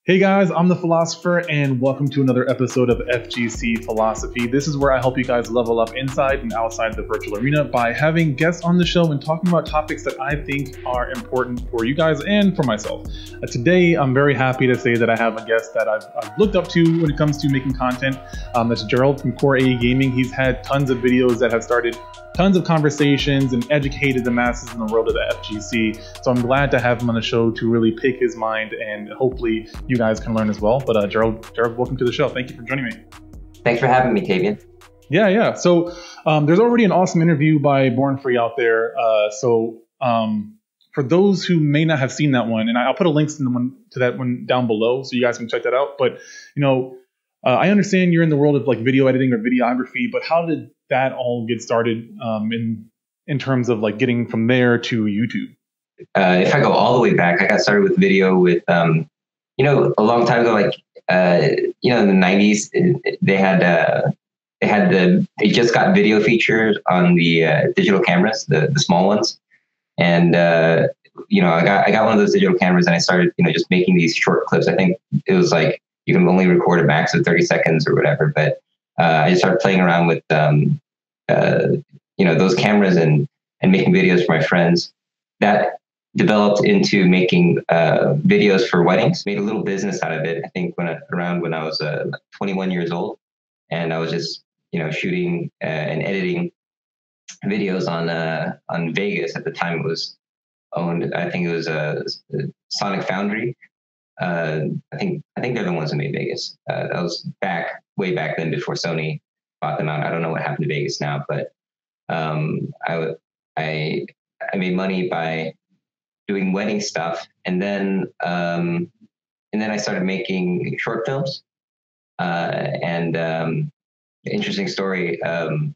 Hey guys, I'm the Philosopher and welcome to another episode of FGC Philosophy. This is where I help you guys level up inside and outside the virtual arena by having guests on the show and talking about topics that I think are important for you guys and for myself. Today, I'm very happy to say that I have a guest that I've looked up to when it comes to making content. That's Gerald from Core A Gaming. He's had tons of videos that have started tons of conversations and educated the masses in the world of the FGC. So I'm glad to have him on the show to really pick his mind, and hopefully you guys can learn as well. But Gerald, welcome to the show. Thank you for joining me. Thanks for having me, Tavian. Yeah. So there's already an awesome interview by Born Free out there. For those who may not have seen that one, and I'll put a link to that one down below so you guys can check that out. But I understand you're in the world of like video editing or videography, but how did that all get started in terms of like getting from there to YouTube? If I go all the way back, I got started with video with, a long time ago, like, in the 90s, they just got video features on the digital cameras, the small ones. And, I got one of those digital cameras and I started, just making these short clips. I think it was like, you can only record a max of 30 seconds or whatever, but I just started playing around with, those cameras and making videos for my friends. That developed into making videos for weddings, made a little business out of it. I think when I was 21 years old, and I was just, shooting and editing videos on Vegas. At the time it was owned, I think it was Sonic Foundry. I think they're the ones who made Vegas. That was way back then before Sony bought them out. I don't know what happened to Vegas now, but I made money by doing wedding stuff, and then I started making short films. Interesting story. One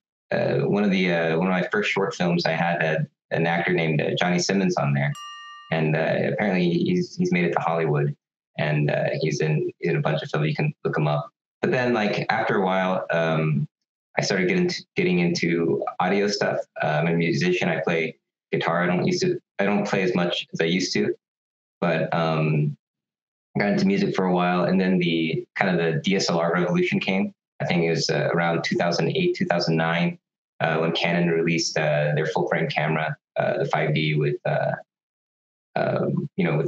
of my first short films, I had an actor named Johnny Simmons on there, and apparently he's made it to Hollywood. And he's in a bunch of films. You can look him up. But then, like, after a while, I started getting into audio stuff. I'm a musician. I play guitar. I don't play as much as I used to, but I got into music for a while. And then the DSLR revolution came. I think it was around 2008, 2009, when Canon released their full frame camera, the 5D with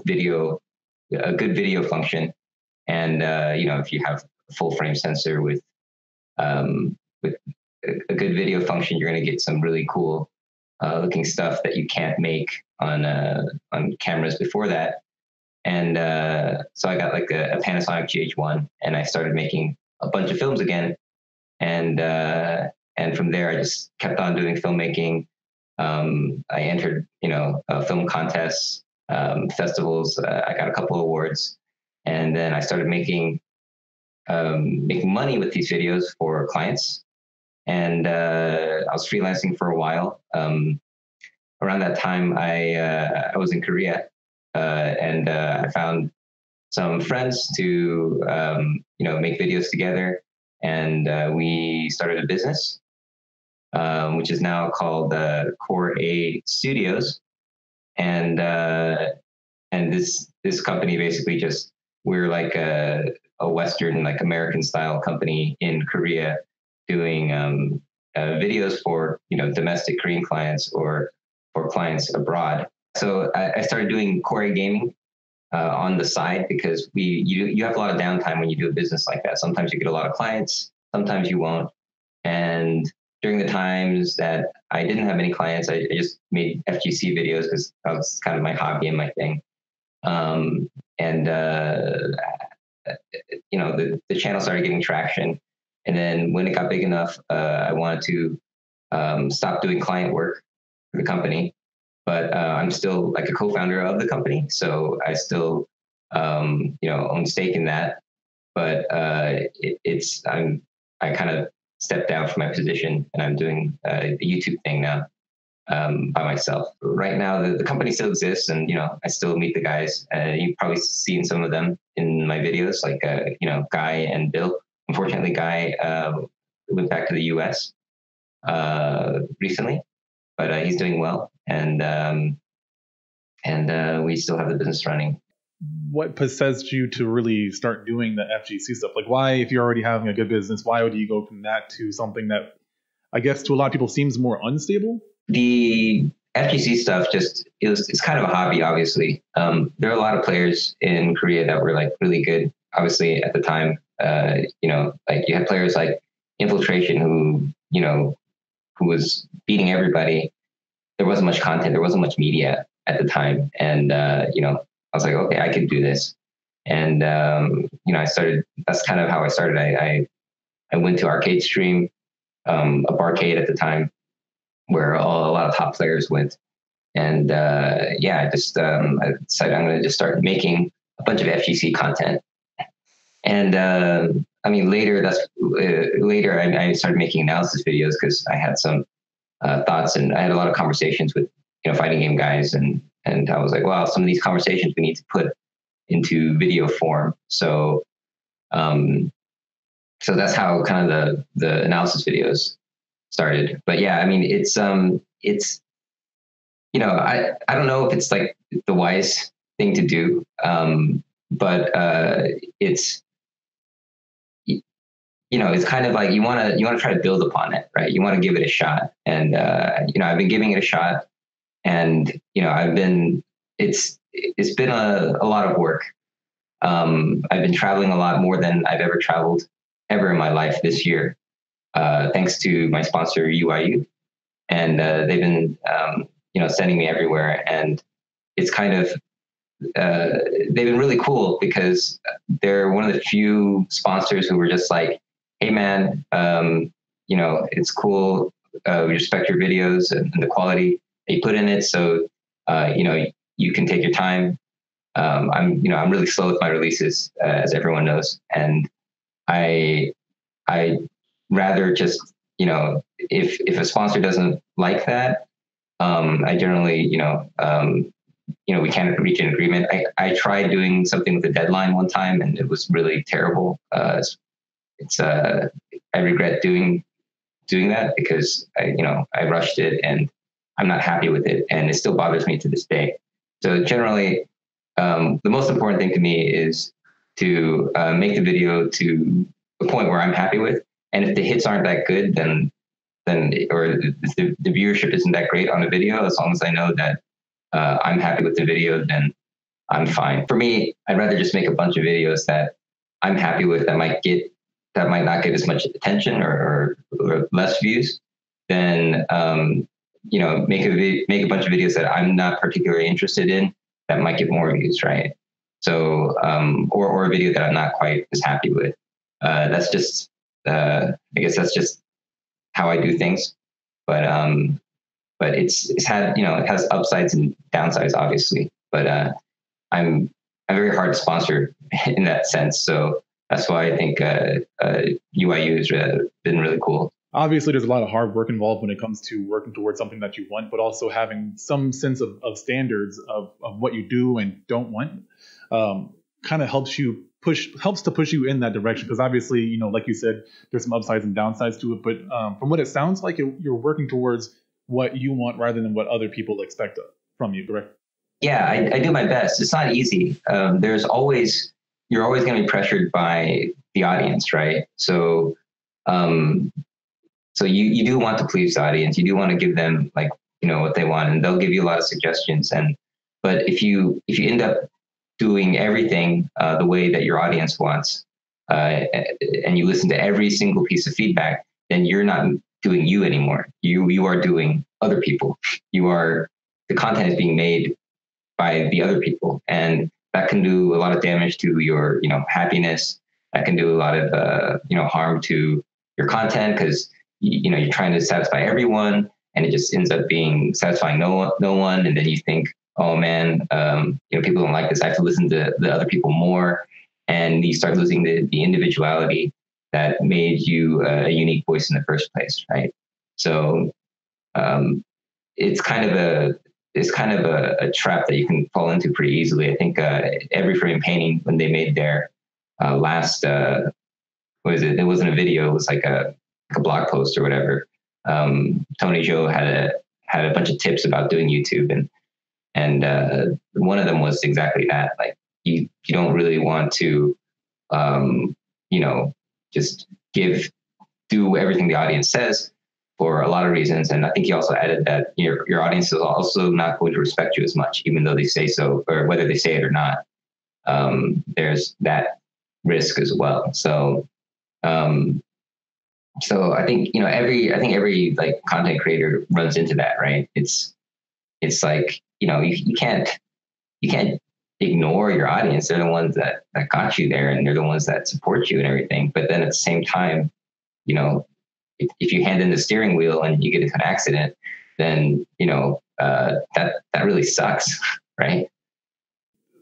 video. A good video function, and if you have a full frame sensor with a good video function, you're going to get some really cool looking stuff that you can't make on cameras before that. And so I got like a Panasonic GH1, and I started making a bunch of films again. And from there, I just kept on doing filmmaking. I entered film contests. Festivals. I got a couple of awards, and then I started making money with these videos for clients. And I was freelancing for a while. Around that time, I was in Korea, and I found some friends to make videos together, and we started a business, which is now called Core A Studios. And this company basically we're like a Western, like American style company in Korea doing videos for domestic Korean clients or for clients abroad. So I started doing Core Gaming on the side, because you have a lot of downtime when you do a business like that. Sometimes you get a lot of clients, sometimes you won't. And during the times that I didn't have any clients, I just made FGC videos because that was kind of my hobby and my thing. The channel started getting traction. And then when it got big enough, I wanted to stop doing client work for the company. But I'm still like a co-founder of the company. So I still, own stake in that. But I kind of stepped down from my position, and I'm doing the YouTube thing now by myself. Right now, the company still exists, and I still meet the guys. You've probably seen some of them in my videos, like Guy and Bill. Unfortunately, Guy went back to the U.S. Recently, but he's doing well, and we still have the business running. what possessed you to really start doing the FGC stuff? Like, why, if you're already having a good business, why would you go from that to something that I guess to a lot of people seems more unstable? The FGC stuff it's kind of a hobby, obviously. There are a lot of players in Korea that were like really good, obviously, at the time. Like you had players like Infiltration who was beating everybody. There wasn't much content, there wasn't much media at the time. And, I was like, okay, I could do this. And, that's kind of how I started. I went to Arcade Stream, a barcade at the time, where a lot of top players went. And I decided I'm going to just start making a bunch of FGC content. And later I started making analysis videos because I had some thoughts, and I had a lot of conversations with fighting game guys, and I was like, wow, some of these conversations we need to put into video form. So that's how kind of the analysis videos started. But yeah, I mean, it's I don't know if it's like the wise thing to do, but it's it's kind of like you want to try to build upon it, right? You want to give it a shot, and I've been giving it a shot, and it's been a lot of work. I've been traveling a lot more than I've ever traveled ever in my life this year, thanks to my sponsor UIU, and they've been sending me everywhere, and it's kind of they've been really cool because they're one of the few sponsors who were just like, hey man, it's cool. We respect your videos and the quality that you put in it. So, you can take your time. I'm really slow with my releases, as everyone knows. And I rather just, if a sponsor doesn't like that, I generally, we can't reach an agreement. I tried doing something with a deadline one time, and it was really terrible. I regret doing that because I rushed it, and I'm not happy with it, and it still bothers me to this day. So generally, the most important thing to me is to make the video to a point where I'm happy with, and if the hits aren't that good, then or the viewership isn't that great on the video, as long as I know that I'm happy with the video, then I'm fine. For me, I'd rather just make a bunch of videos that I'm happy with, that might not get as much attention or less views, than make a bunch of videos that I'm not particularly interested in that might get more views, right? So or a video that I'm not quite as happy with. That's just I guess that's just how I do things. But it's had it has upsides and downsides, obviously. But I'm very hard to sponsor in that sense. So that's why I think UIU has been really cool. Obviously, there's a lot of hard work involved when it comes to working towards something that you want, but also having some sense of standards of what you do and don't want kind of helps to push you in that direction. Because obviously, like you said, there's some upsides and downsides to it. But from what it sounds like, you're working towards what you want rather than what other people expect from you, correct? Yeah, I do my best. It's not easy. You're always going to be pressured by the audience, right? So, you do want to please the audience. You do want to give them what they want, and they'll give you a lot of suggestions. But if you end up doing everything the way that your audience wants, and you listen to every single piece of feedback, then you're not doing you anymore. You are doing other people. The content is being made by the other people, and that can do a lot of damage to your happiness. That can do a lot of harm to your content, because you're trying to satisfy everyone, and it just ends up being satisfying no one. And then you think, oh man, people don't like this. I have to listen to the other people more, and you start losing the individuality that made you a unique voice in the first place, right? So it's kind of a trap that you can fall into pretty easily. I think Every Frame Painting, when they made their last what is it? It wasn't a video. It was like a blog post or whatever. Tony Zhou had a bunch of tips about doing YouTube, and one of them was exactly that. Like, you don't really want to, you know, just do everything the audience says for a lot of reasons. And I think you also added that your audience is also not going to respect you as much, even though they say so, or whether they say it or not. There's that risk as well. So, so I think, you know, every like content creator runs into that, right? It's like, you know, you can't ignore your audience. They're the ones that got you there, and they're the ones that support you and everything. But then at the same time, you know, if you hand in the steering wheel and you get into an accident, then, you know, that really sucks, right?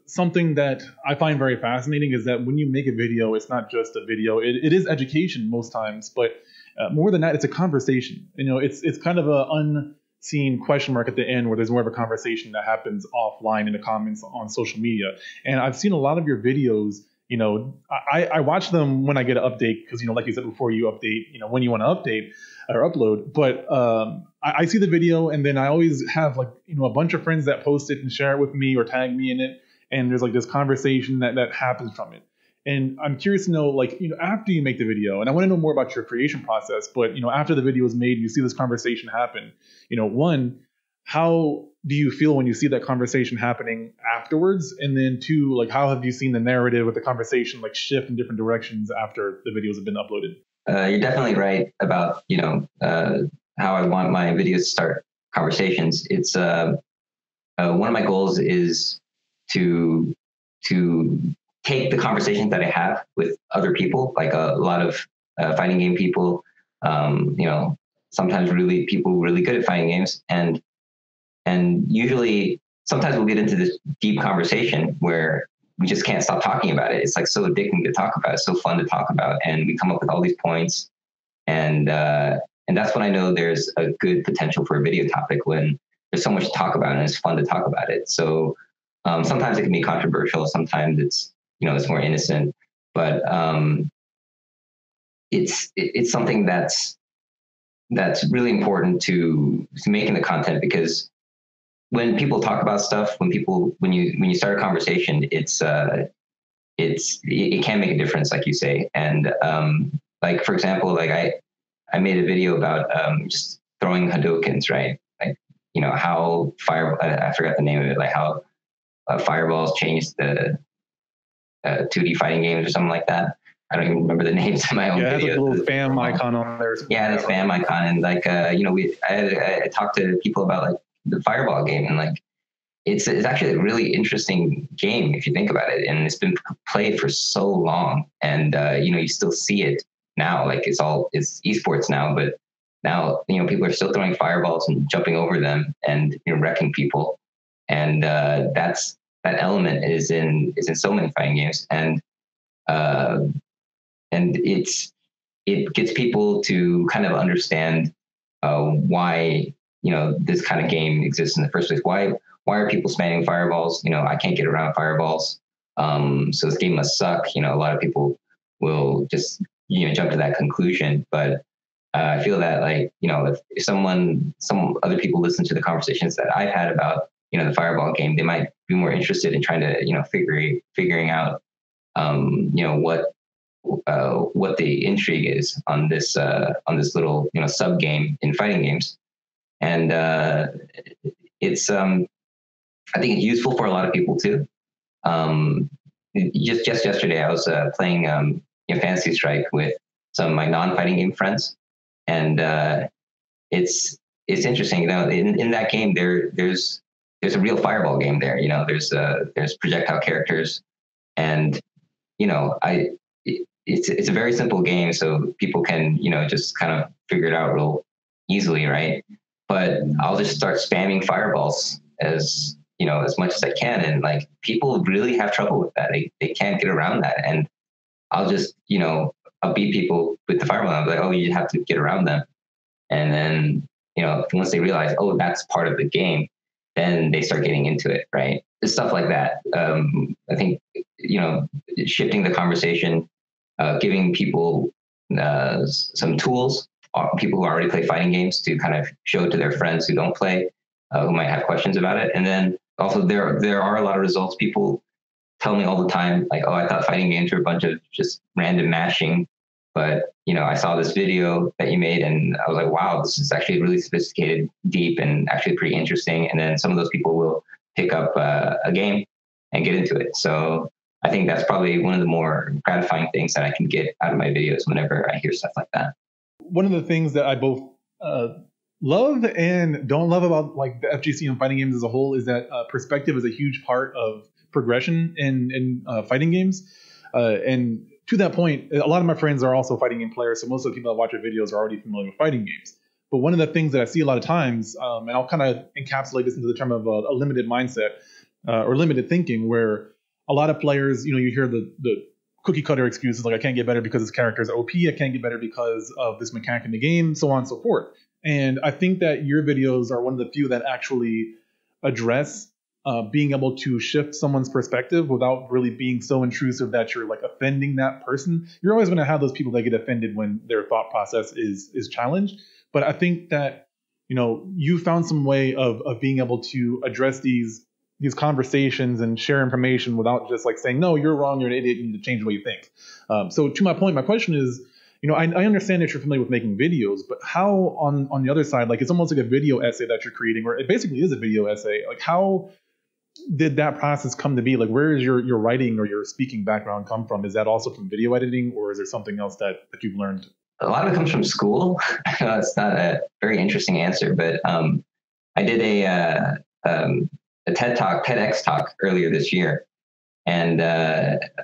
Something that I find very fascinating is that when you make a video, it's not just a video. It is education most times, but more than that, it's a conversation. You know, it's kind of an unseen question mark at the end where there's more of a conversation that happens offline in the comments on social media. And I've seen a lot of your videos. You know, I watch them when I get an update because, you know, like you said before, you update, you know, when you want to update or upload. But I see the video, and then I always have, like, you know, a bunch of friends that post it and share it with me or tag me in it. And there's like this conversation that happens from it. And I'm curious to know, like, you know, after you make the video, and I want to know more about your creation process, but, you know, after the video is made, you see this conversation happen, you know, one, how do you feel when you see that conversation happening afterwards? And then two, like, how have you seen the narrative with the conversation like shift in different directions after the videos have been uploaded? You're definitely right about, you know, how I want my videos to start conversations. It's one of my goals is to take the conversations that I have with other people, like a lot of fighting game people, you know, sometimes people really good at fighting games, and usually sometimes we'll get into this deep conversation where we just can't stop talking about it. It's like so addicting to talk about. It's so fun to talk about, and we come up with all these points, and that's when I know there's a good potential for a video topic, when there's so much to talk about and it's fun to talk about it. So sometimes it can be controversial. Sometimes it's, you know, it's more innocent, but it's something that's really important to making the content, because when people talk about stuff, when you start a conversation, it can make a difference, like you say. And like, for example, like I made a video about just throwing Hadoukens, right? Like, you know, how I forgot the name of it, like how fireballs changed the 2D fighting games or something like that. I don't even remember the names of my own videos. Yeah, it has a little spam icon on there. Yeah, the spam icon. And like, you know, I talked to people about like the fireball game, and like, it's actually a really interesting game if you think about it. And it's been played for so long, and you know, you still see it now. Like, it's esports now, but now, you know, people are still throwing fireballs and jumping over them and, you know, wrecking people. And that element is in so many fighting games, and it gets people to kind of understand why, you know, this kind of game exists in the first place. Why are people spamming fireballs? You know, I can't get around fireballs, so this game must suck. You know, a lot of people will just, you know, jump to that conclusion, but I feel that, like, you know, if some other people listen to the conversations that I've had about, you know, the fireball game, they might be more interested in trying to, you know, figuring out, you know, what the intrigue is on this little, you know, sub game in fighting games. And it's I think it's useful for a lot of people too. Just yesterday, I was playing, you know, Fantasy Strike with some of my non-fighting game friends, and it's interesting. You know, in that game, there's a real fireball game there. You know, there's projectile characters, and, you know, it's a very simple game, so people can, you know, just kind of figure it out real easily, right? But I'll just start spamming fireballs as, you know, as much as I can, and like, people really have trouble with that. They can't get around that, and I'll just, you know, I'll beat people with the fireball. I'm like, oh, you have to get around them, and then, you know, once they realize, oh, that's part of the game, then they start getting into it, right? Stuff like that. I think, you know, shifting the conversation, giving people some tools, people who already play fighting games, to kind of show to their friends who don't play, who might have questions about it. And then also there are a lot of results. People tell me all the time, like, oh, I thought fighting games were a bunch of just random mashing. But, I saw this video that you made and I was like, wow, this is actually really sophisticated, deep, and actually pretty interesting. And then some of those people will pick up a game and get into it. So I think that's probably one of the more gratifying things that I can get out of my videos whenever I hear stuff like that. One of the things that I both love and don't love about like the FGC and fighting games as a whole is that perspective is a huge part of progression in fighting games. And to that point, a lot of my friends are also fighting game players, so most of the people that watch our videos are already familiar with fighting games. But one of the things that I see a lot of times, and I'll kind of encapsulate this into the term of a limited mindset or limited thinking, where a lot of players, you hear the cookie cutter excuses like I can't get better because this character is OP, I can't get better because of this mechanic in the game, so on and so forth. And I think that your videos are one of the few that actually address being able to shift someone's perspective without really being so intrusive that you're like offending that person. You're always going to have those people that get offended when their thought process is challenged. But I think that, you found some way of being able to address these conversations and share information without just like saying, no, you're wrong, you're an idiot, you need to change the way you think. So to my point, my question is, I understand that you're familiar with making videos, but how on the other side, like it's almost like a video essay that you're creating, or it basically is a video essay. Like how did that process come to be? Like where is your writing or your speaking background come from? Is that also from video editing, or is there something else that you've learned? A lot of it comes from school. It's not a very interesting answer, but I did a TEDx talk earlier this year. And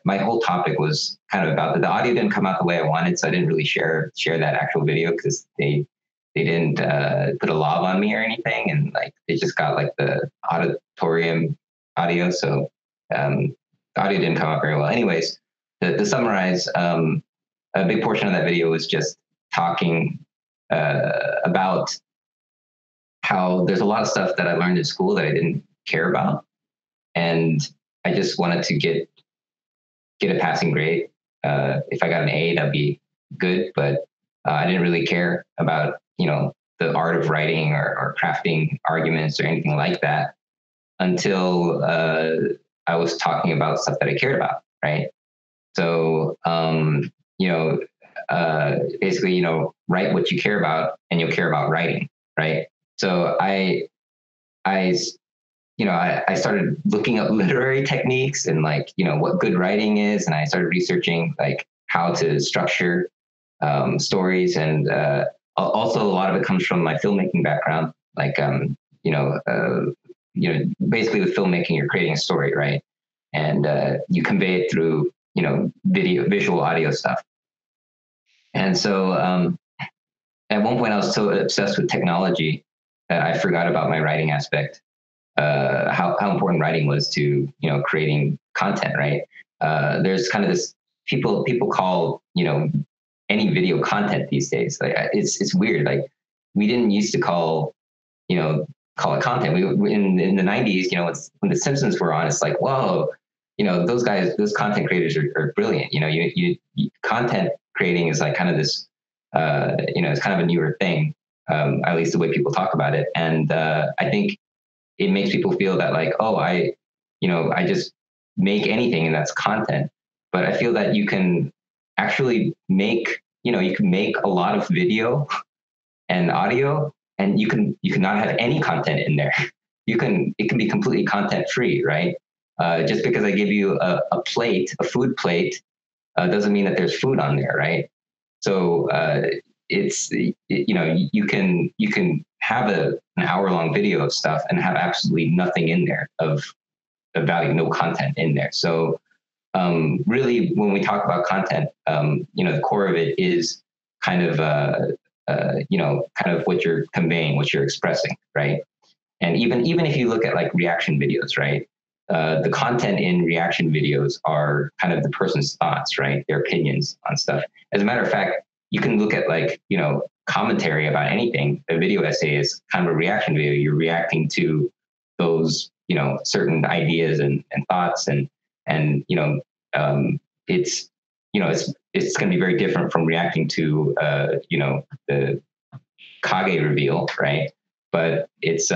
my whole topic was kind of about the audio didn't come out the way I wanted, so I didn't really share that actual video because they didn't put a lav on me or anything, and like they just got like the auditorium audio, so the audio didn't come out very well. Anyways, to summarize, a big portion of that video was just talking about how there's a lot of stuff that I learned in school that I didn't care about, and I just wanted to get a passing grade. If I got an A, that'd be good, but I didn't really care about, the art of writing or crafting arguments or anything like that until I was talking about stuff that I cared about, right? So, basically, write what you care about and you'll care about writing, right? So I started looking up literary techniques and like, what good writing is. And I started researching like how to structure stories. And also a lot of it comes from my filmmaking background. Like, basically with filmmaking, you're creating a story, right? And you convey it through, visual audio stuff. And so at one point I was so obsessed with technology that I forgot about my writing aspect. How important writing was to, creating content, right? There's kind of this people call, any video content these days. Like it's weird. Like we didn't used to call it content. We in the 90s, when the Simpsons were on, it's like, whoa, those guys, those content creators are brilliant. You content creating is like kind of this, it's kind of a newer thing, at least the way people talk about it. And I think it makes people feel that like, oh, I just make anything and that's content. But I feel that you can actually make, you can make a lot of video and audio, and you can not have any content in there. It can be completely content free, right? Just because I give you a food plate, doesn't mean that there's food on there, right? So you can have an hour-long video of stuff and have absolutely nothing in there of value, no content in there. So really, when we talk about content, the core of it is kind of what you're conveying, what you're expressing, right? And even if you look at like reaction videos, right? The content in reaction videos are kind of the person's thoughts, right? Their opinions on stuff. As a matter of fact, you can look at like, commentary about anything. A video essay is kind of a reaction video. You're reacting to those, certain ideas and thoughts it's going to be very different from reacting to, the Kage reveal, right? But it's,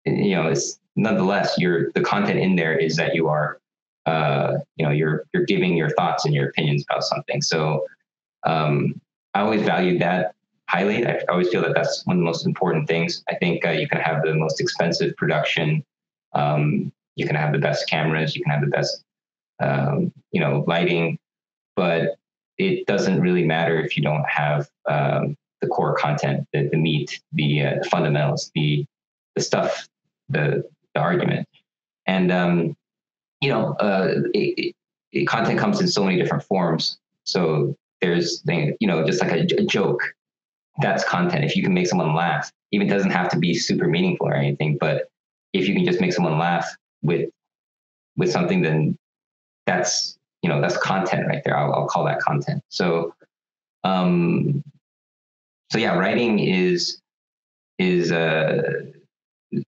it's nonetheless, the content in there is that you are you're giving your thoughts and your opinions about something. So I always valued that highly. I always feel that that's one of the most important things. I think you can have the most expensive production. You can have the best cameras. You can have the best, lighting, but it doesn't really matter if you don't have the core content, the meat, the fundamentals, the stuff, the argument. And content comes in so many different forms. So there's just like a joke, that's content. If you can make someone laugh, even doesn't have to be super meaningful or anything, but if you can just make someone laugh with something, then that's content right there. I'll call that content. So yeah, writing is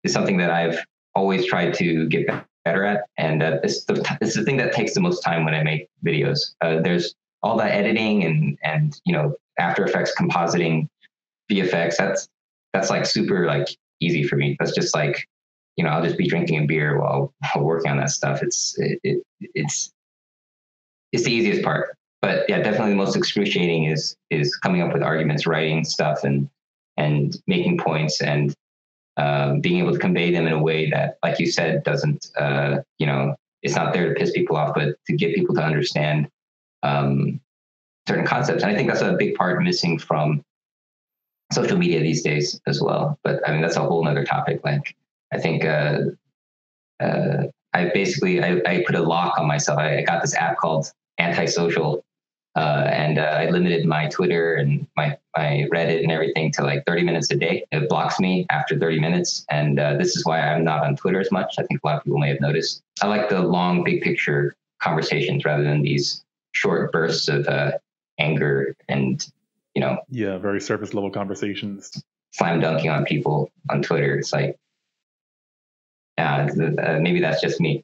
something that I've always tried to get better at, and it's the thing that takes the most time when I make videos. There's all that editing and After Effects, compositing, VFX. That's like super like easy for me. That's just like I'll just be drinking a beer while working on that stuff. It's the easiest part. But yeah, definitely the most excruciating is coming up with arguments, writing stuff, and making points, and being able to convey them in a way that, like you said, doesn't it's not there to piss people off, but to get people to understand certain concepts. And I think that's a big part missing from social media these days as well. But I mean, that's a whole nother topic. Like, I think I put a lock on myself. I got this app called Antisocial, and I limited my Twitter and my Reddit and everything to like 30 minutes a day. It blocks me after 30 minutes. And this is why I'm not on Twitter as much. I think a lot of people may have noticed. I like the long, big picture conversations rather than these short bursts of anger and, Yeah, very surface level conversations. Slam dunking on people on Twitter. It's like, maybe that's just me.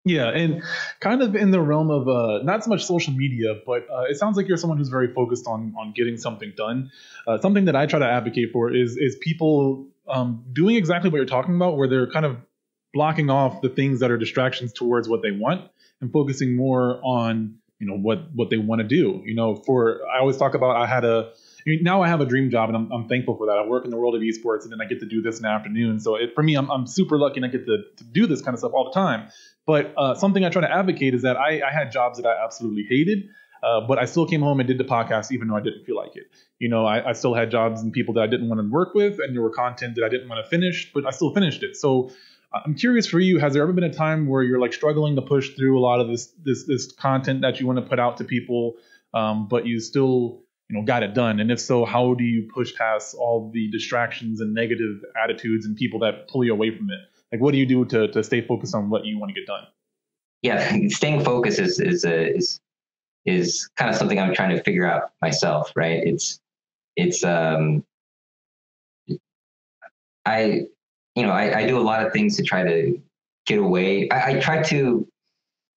Yeah, and kind of in the realm of not so much social media, but it sounds like you're someone who's very focused on getting something done. Something that I try to advocate for is people doing exactly what you're talking about, where they're kind of blocking off the things that are distractions towards what they want and focusing more on what they want to do. I always talk about now I have a dream job, and I'm thankful for that. I work in the world of esports, and then I get to do this in the afternoon. So for me, I'm super lucky, and I get to do this kind of stuff all the time. But something I try to advocate is that I had jobs that I absolutely hated, but I still came home and did the podcast even though I didn't feel like it. I still had jobs and people that I didn't want to work with, and there were content that I didn't want to finish, but I still finished it. So I'm curious for you, has there ever been a time where you're like struggling to push through a lot of this content that you want to put out to people, but you still got it done? And if so, how do you push past all the distractions and negative attitudes and people that pull you away from it? Like, what do you do to stay focused on what you want to get done? Yeah, staying focused is kind of something I'm trying to figure out myself, right? I do a lot of things to try to get away. I try to,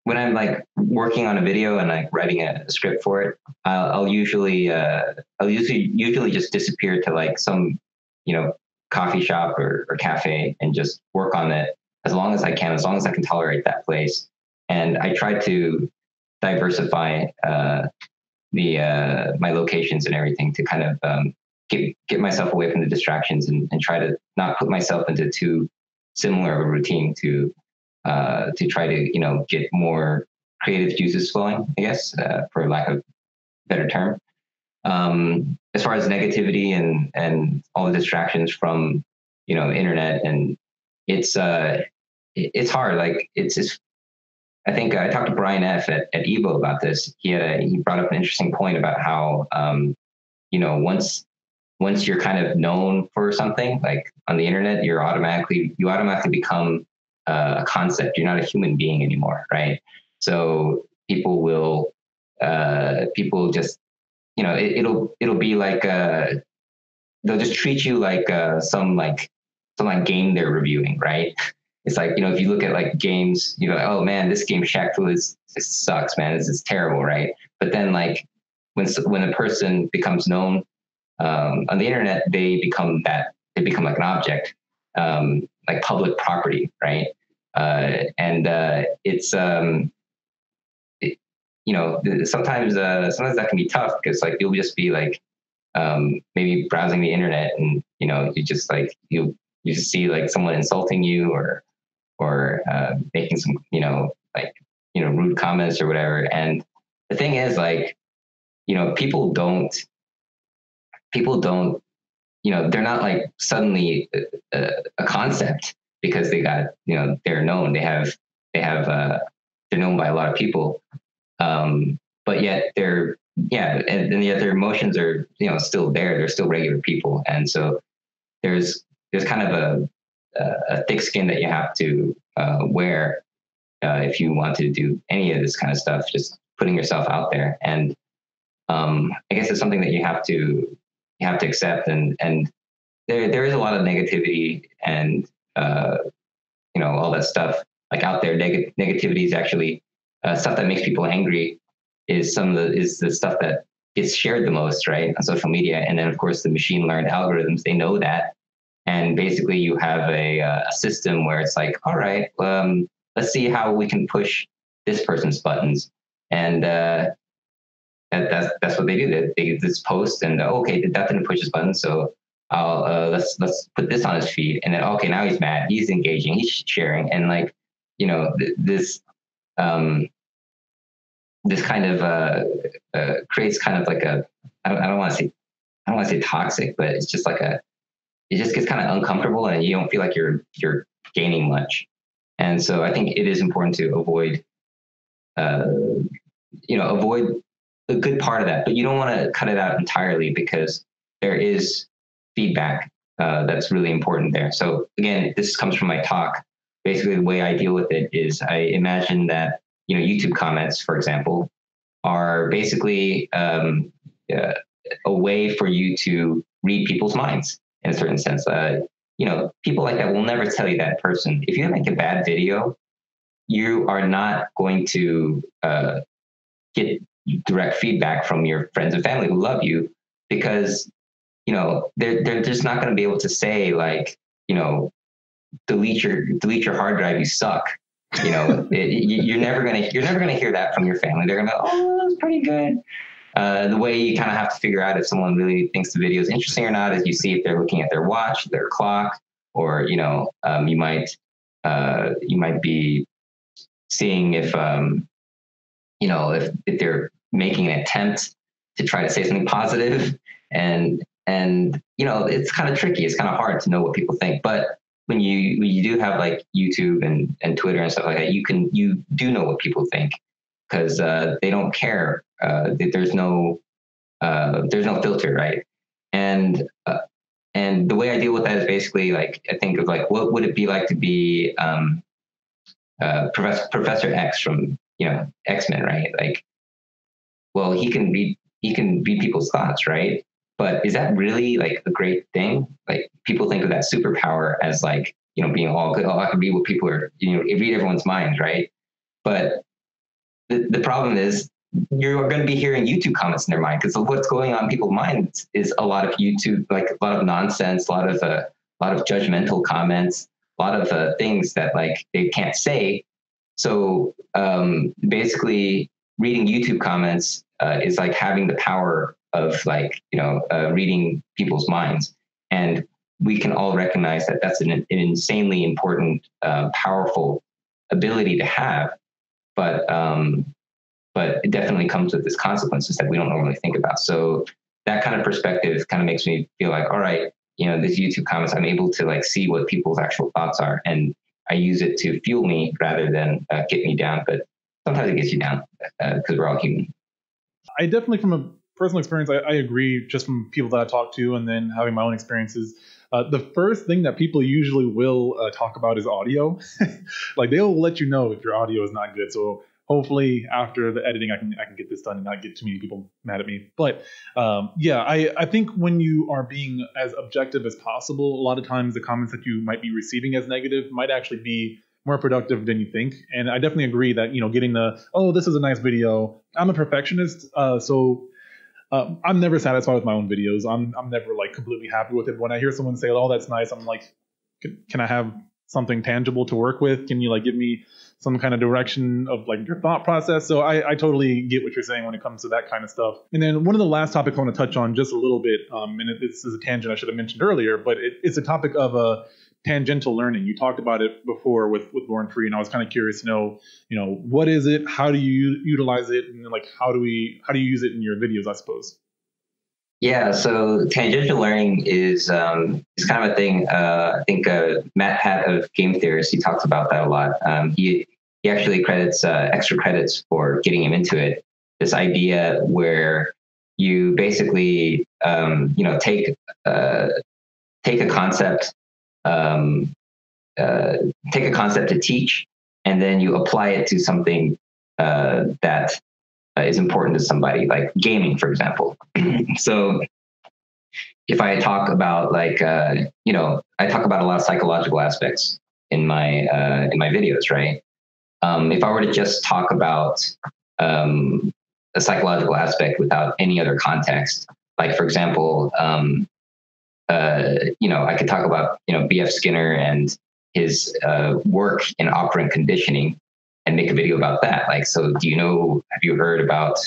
when I'm like working on a video and like writing a script for it, I'll usually just disappear to like some, coffee shop or cafe and just work on it as long as I can, as long as I can tolerate that place. And I try to diversify my locations and everything to kind of get myself away from the distractions and try to not put myself into too similar of a routine to try to get more creative juices flowing, I guess, for lack of a better term. As far as negativity and all the distractions from the internet, and it's hard. Like it's just, I think I talked to Brian F at Evo about this. He brought up an interesting point about how once you're kind of known for something, like on the internet, you automatically become a concept. You're not a human being anymore, right? So people will just it'll be like they'll just treat you like some game they're reviewing, right? It's like, if you look at like games, oh man, this game Shaq sucks, man. This is terrible, right? But then like when a person becomes known on the internet, they become like an object, like public property, right? And it's you know, sometimes that can be tough because like you'll just be like maybe browsing the internet and you know you just like you just see like someone insulting you or making some rude comments or whatever. And the thing is like you know people don't you know they're not like suddenly a concept because they got you know they're known they have they're known by a lot of people. But yet they're and yet their emotions are you know still there. They're still regular people, and so there's kind of a thick skin that you have to wear if you want to do any of this kind of stuff. Just putting yourself out there, and I guess it's something that you have to accept. And there is a lot of negativity and you know all that stuff like out there. Negativity is actually stuff that makes people angry. Is the stuff that gets shared the most, right, on social media. And then of course the machine learned algorithms, they know that. And basically you have a system where it's like, all right, let's see how we can push this person's buttons. And that's what they do. They get this post and okay, that didn't push his button. So I'll let's put this on his feed. And then, okay, now he's mad. He's engaging. He's sharing. And like, you know, this kind of creates kind of like I don't want to say toxic, but it's just like it just gets kind of uncomfortable and you don't feel like you're gaining much. And so I think it is important to avoid avoid a good part of that, but you don't want to cut it out entirely because there is feedback that's really important there. So again, this comes from my talk. Basically, the way I deal with it is I imagine that you know YouTube comments, for example, are basically a way for you to read people's minds in a certain sense. You know, people like that will never tell you that person. If you make a bad video, you are not going to get direct feedback from your friends and family who love you because you know they're just not going to be able to say like you know delete your hard drive, you suck. You know, you're never gonna hear that from your family. They're gonna go, oh, that's pretty good. The way you kind of have to figure out if someone really thinks the video is interesting or not is you see if they're looking at their watch, their clock, or you know, you might be seeing if you know if they're making an attempt to try to say something positive, and you know, it's kind of tricky. It's kind of hard to know what people think, but when you do have like YouTube and Twitter and stuff like that, you do know what people think because they don't care. There's no filter, right? And the way I deal with that is basically like I think of like what would it be like to be Professor X from you know X-Men, right? Like, well, he can read people's thoughts, right? But is that really like a great thing? Like people think of that superpower as like, you know, being all good. Oh, I can read what people are, you know, read everyone's minds, right? But the problem is you're going to be hearing YouTube comments in their mind because what's going on in people's minds is a lot of YouTube, like a lot of nonsense, a lot of judgmental comments, a lot of things that like they can't say. So basically, reading YouTube comments is like having the power of like you know reading people's minds, and we can all recognize that that's an insanely important, powerful ability to have, but it definitely comes with its consequences that we don't normally think about. So that kind of perspective kind of makes me feel like, all right, you know, these YouTube comments, I'm able to like see what people's actual thoughts are, and I use it to fuel me rather than get me down. But sometimes it gets you down because we're all human. I definitely, from a personal experience, I agree just from people that I talk to and then having my own experiences. The first thing that people usually will talk about is audio. Like they'll let you know if your audio is not good. So hopefully after the editing, I can get this done and not get too many people mad at me. But I think when you are being as objective as possible, a lot of times the comments that you might be receiving as negative might actually be more productive than you think. And I definitely agree that, you know, getting this is a nice video. I'm a perfectionist, so I'm never satisfied with my own videos. I'm never like completely happy with it. When I hear someone say, "Oh, that's nice," I'm like, "Can I have something tangible to work with? Can you like give me some kind of direction of like your thought process? So I totally get what you're saying when it comes to that kind of stuff. And then one of the last topics I want to touch on just a little bit, this is a tangent I should have mentioned earlier, but it's a topic of tangential learning. You talked about it before with Born Free, and I was kind of curious to know, what is it? How do you utilize it? And then, like, how do you use it in your videos, I suppose? Yeah, so tangential learning is kind of a thing. I think Matt Pat of Game Theorist, he talks about that a lot. He actually credits extra credits for getting him into it. This idea where you basically take a concept to teach, and then you apply it to something that is important to somebody, like gaming, for example. So if I talk about I talk about a lot of psychological aspects in my videos, right? If I were to just talk about a psychological aspect without any other context, like for example, I could talk about B.F. Skinner and his work in operant conditioning, and make a video about that. Like, so have you heard about,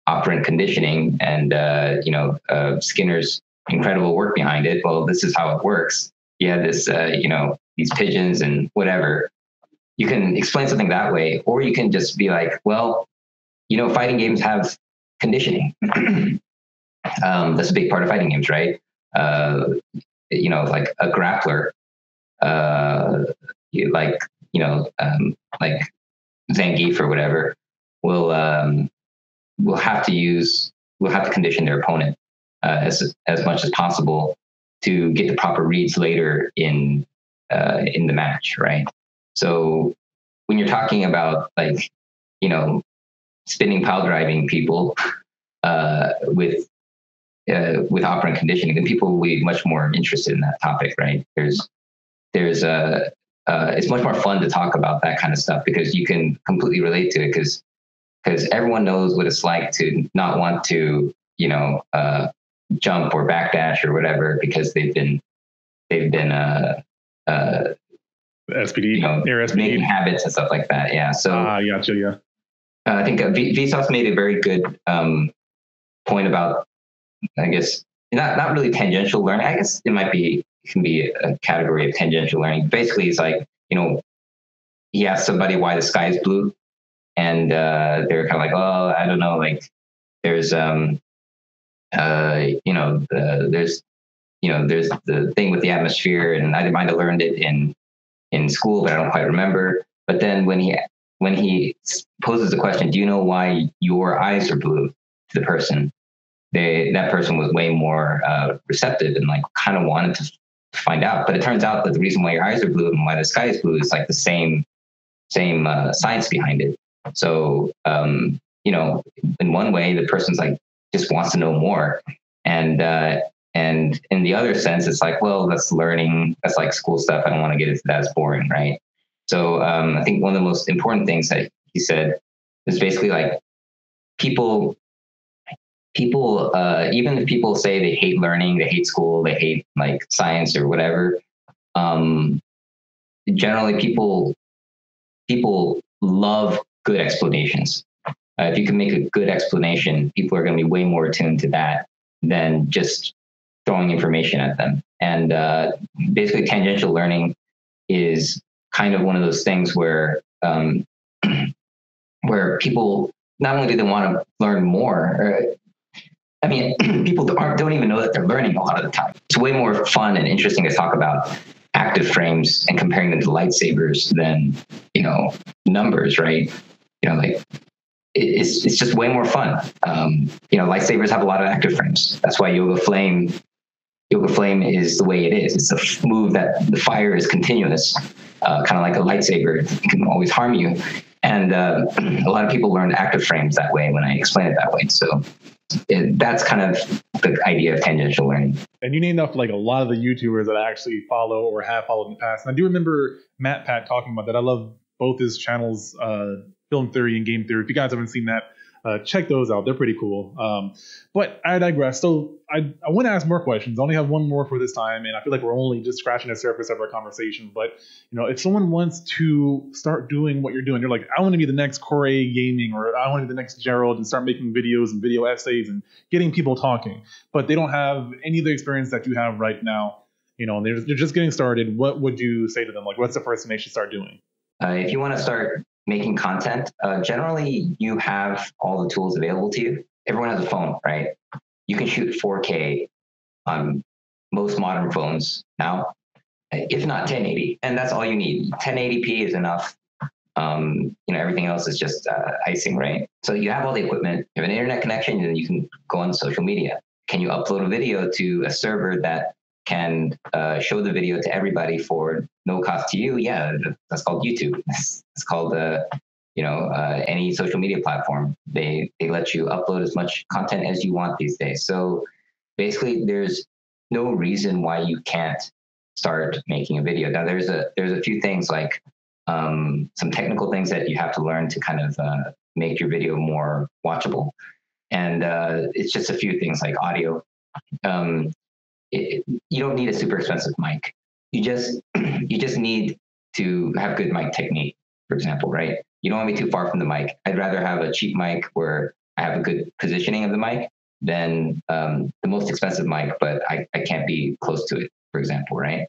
operant conditioning and, Skinner's incredible work behind it? Well, this is how it works. You have this, these pigeons and whatever. You can explain something that way, or you can just be like, well, fighting games have conditioning. That's a big part of fighting games, right? Like a grappler, like Zangief or whatever, will have to condition their opponent as much as possible to get the proper reads later in the match, right? So when you're talking about spinning pile driving people with operant conditioning, then people will be much more interested in that topic, right? It's much more fun to talk about that kind of stuff because you can completely relate to it because everyone knows what it's like to not want to, jump or backdash or whatever because they've been SPD, air SPD, making habits and stuff like that. Yeah. So gotcha. Yeah. I think Vsauce made a very good point about, I guess, not really tangential learning. I guess it can be a category of tangential learning. Basically, it's like, he asked somebody why the sky is blue, and they're kind of like, oh, I don't know. Like, there's there's the thing with the atmosphere, and I might have learned it in school, but I don't quite remember. But then when he poses the question, do you know why your eyes are blue, to the person, that person was way more receptive and like kind of wanted to find out. But it turns out that the reason why your eyes are blue and why the sky is blue is like the same science behind it. So in one way, the person's like just wants to know more, and in the other sense, it's like, well, that's learning, that's like school stuff. I don't want to get into that. It's boring, right? So I think one of the most important things that he said is basically like people, even if people say they hate learning, they hate school, they hate like science or whatever, generally people love good explanations. If you can make a good explanation, people are going to be way more attuned to that than just throwing information at them. And basically tangential learning is kind of one of those things where where people, not only do they want to learn more, people don't even know that they're learning a lot of the time. It's way more fun and interesting to talk about active frames and comparing them to lightsabers than, numbers, right? It's just way more fun. Lightsabers have a lot of active frames. That's why Yoga Flame is the way it is. It's a move that the fire is continuous, kind of like a lightsaber. It can always harm you. And a lot of people learn active frames that way when I explain it that way. So that's kind of the idea of tangential learning. And you named off like a lot of the YouTubers that I actually follow or have followed in the past. And I do remember Matt Pat talking about that. I love both his channels, Film Theory and Game Theory. If you guys haven't seen that, check those out. They're pretty cool. But I digress. So I want to ask more questions. I only have one more for this time, and I feel like we're only just scratching the surface of our conversation. But if someone wants to start doing what you're doing, you're like, I want to be the next Corey Gaming, or I want to be the next Gerald, and start making videos and video essays and getting people talking, but they don't have any of the experience that you have right now. And they're just getting started. What would you say to them? Like, what's the first thing they should start doing? If you want to start making content, generally you have all the tools available to you. Everyone has a phone, right? You can shoot 4K on most modern phones now, if not 1080, and that's all you need. 1080p is enough. Everything else is just icing, right? So you have all the equipment, you have an internet connection, and you can go on social media. Can you upload a video to a server that can show the video to everybody for no cost to you? Yeah, that's called YouTube. It's called any social media platform. They let you upload as much content as you want these days. So basically, there's no reason why you can't start making a video. Now there's a few things like some technical things that you have to learn to kind of make your video more watchable, and it's just a few things like audio. You don't need a super expensive mic. You just need to have good mic technique, for example, right? You don't want to be too far from the mic. I'd rather have a cheap mic where I have a good positioning of the mic than the most expensive mic, but I can't be close to it, for example, right?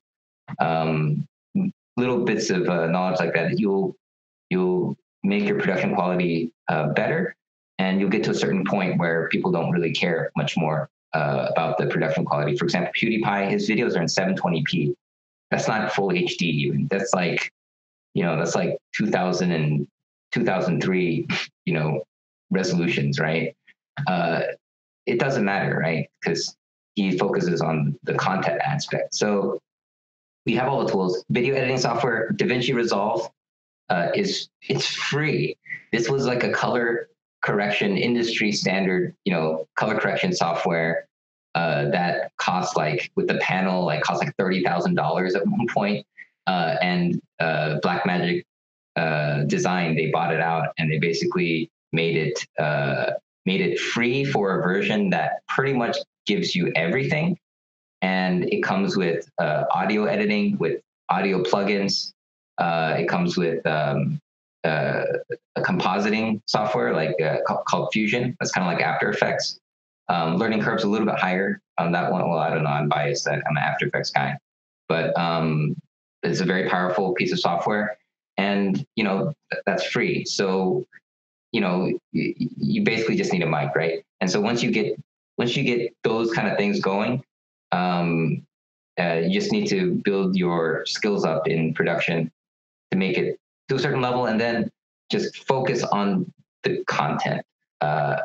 Little bits of knowledge like that, you'll make your production quality better, and you'll get to a certain point where people don't really care much more about the production quality. For example, PewDiePie, his videos are in 720p. That's not full HD even. That's like 2000 and 2003, resolutions, right? It doesn't matter, right? Because he focuses on the content aspect. So we have all the tools. Video editing software, DaVinci Resolve, it's free. This was like a color correction industry standard, color correction software that costs with the panel, cost like $30,000 at one point. And Blackmagic Design, they bought it out, and they basically made it free for a version that pretty much gives you everything. And it comes with audio editing, with audio plugins. It comes with a compositing software called Fusion. That's kind of like After Effects. Learning curve's a little bit higher on that one. Well, I don't know. I'm biased. I'm an After Effects guy, but it's a very powerful piece of software, and that's free. So you basically just need a mic, right? And so once you get those kind of things going, you just need to build your skills up in production to make it to a certain level, and then just focus on the content. I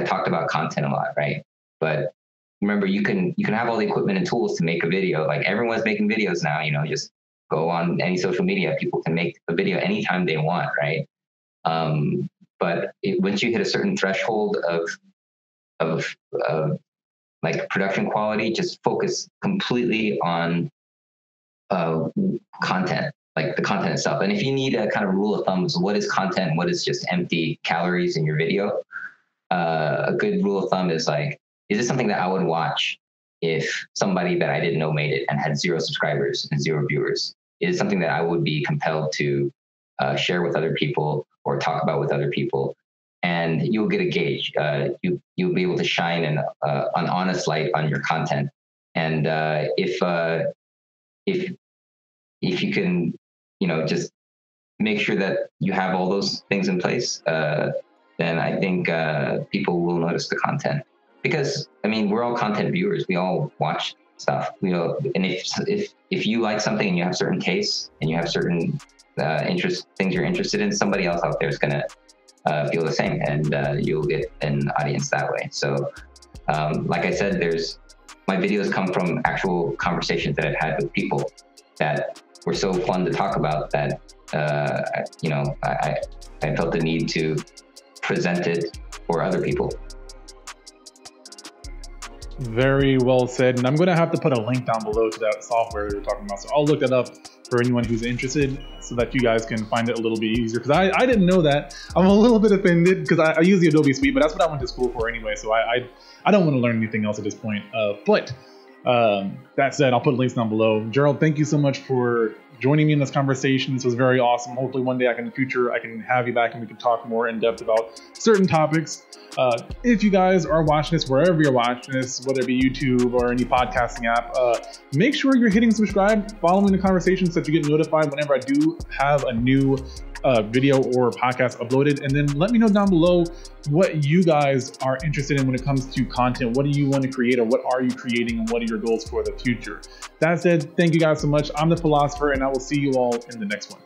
talked about content a lot, right? But remember, you can have all the equipment and tools to make a video. Like everyone's making videos now. Just go on any social media. People can make a video anytime they want, right? But once you hit a certain threshold of production quality, just focus completely on content. Like the content itself. And if you need a kind of rule of thumb, so what is content, what is just empty calories in your video? A good rule of thumb is is this something that I would watch if somebody that I didn't know made it and had 0 subscribers and 0 viewers? Is it something that I would be compelled to share with other people or talk about with other people? And you'll get a gauge. You'll be able to shine an honest light on your content. And if you can, just make sure that you have all those things in place, then I think people will notice the content. Because we're all content viewers. We all watch stuff. And if you like something and you have certain tastes and you have certain things you're interested in, somebody else out there is gonna feel the same, and you'll get an audience that way. So, like I said, my videos come from actual conversations that I've had with people that were so fun to talk about that I felt the need to present it for other people. Very well said. And I'm going to have to put a link down below to that software you're talking about. So I'll look it up for anyone who's interested, so that you guys can find it a little bit easier. Because I didn't know that. I'm a little bit offended because I use the Adobe Suite, but that's what I went to school for anyway. So I don't want to learn anything else at this point. But that said, I'll put links down below. Gerald, thank you so much for joining me in this conversation. This was very awesome. Hopefully one day in the future I can have you back and we can talk more in depth about certain topics. If you guys are watching this, wherever you're watching this, whether it be YouTube or any podcasting app, make sure you're hitting subscribe, following the conversation so that you get notified whenever I do have a new video or podcast uploaded. And then let me know down below what you guys are interested in when it comes to content. What do you want to create, or what are you creating, and what are your goals for the future? That said, thank you guys so much. I'm the Philosopher, and I will see you all in the next one.